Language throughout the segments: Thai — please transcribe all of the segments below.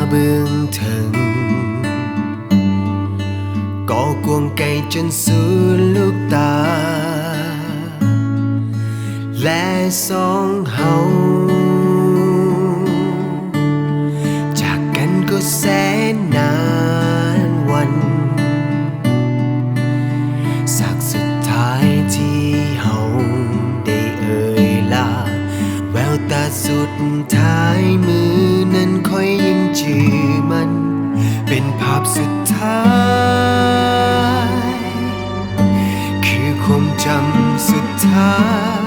เบื้องถึงก่อกวงไก่จนสุดลูกตาและสองเฮาจากกันก็แสนนานวันสักสุดท้ายที่เฮาได้เอ่ยลาแววตาสุดท้ายมือนั้นค่อยยังจือมันเป็นภาพสุดท้ายคือความจำสุดท้าย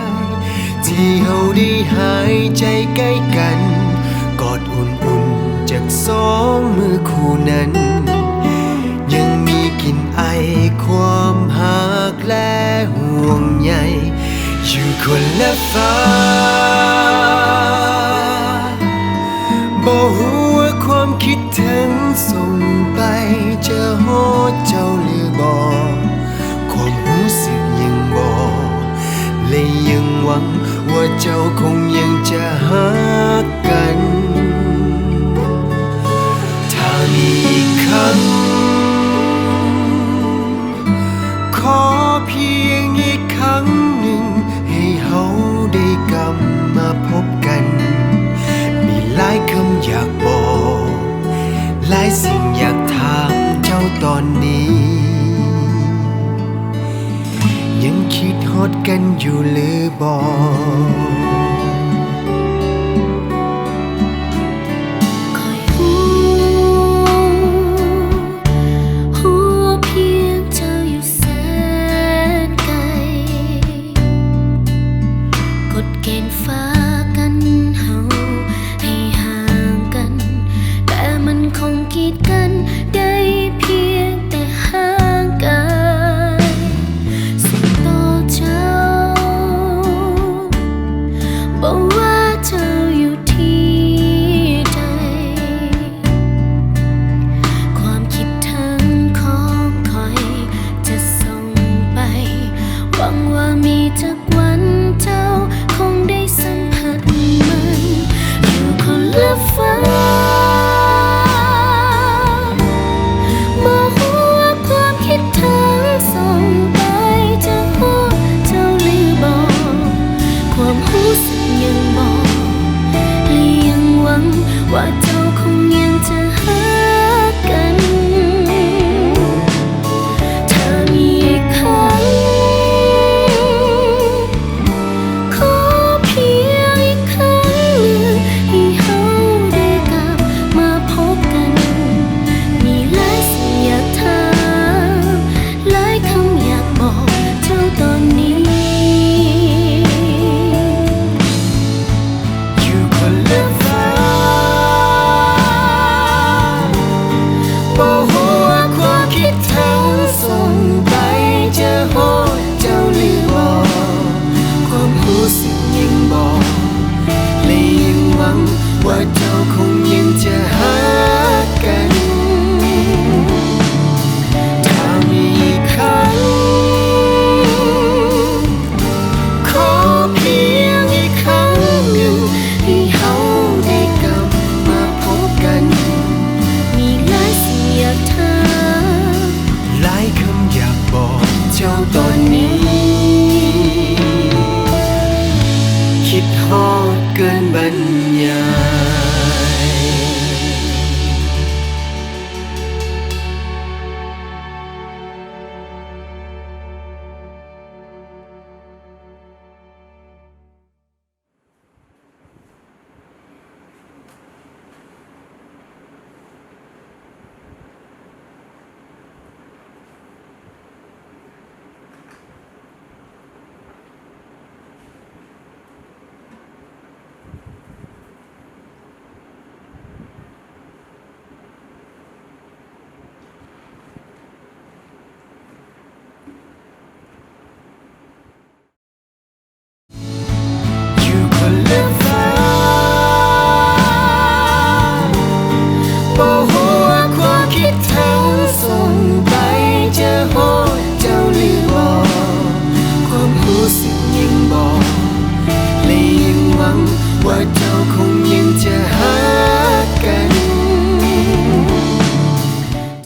ที่เฮาได้หายใจใกล้กันกอดอุ่นๆจากสองมือคู่นั้นยังมีกลิ่นไอความหักและห่วงใยอยู่คนละฟ้าบ่ฮู้ว่าความคิดถึงส่งไปจะฮอดเจ้าหรือบ่ความรู้สึกยังบ่และยังหวังว่าเจ้าคงยังจะหักกันถ้ามีอีกครั้งขอเพียงอีกครั้งหนึ่งให้เฮาได้กลับมาพบกันมีหลายคำอยากบอกหลายสิ่งอยากถามเจ้าตอนนี้ยังคิดฮอดกันอยู่หรือบ่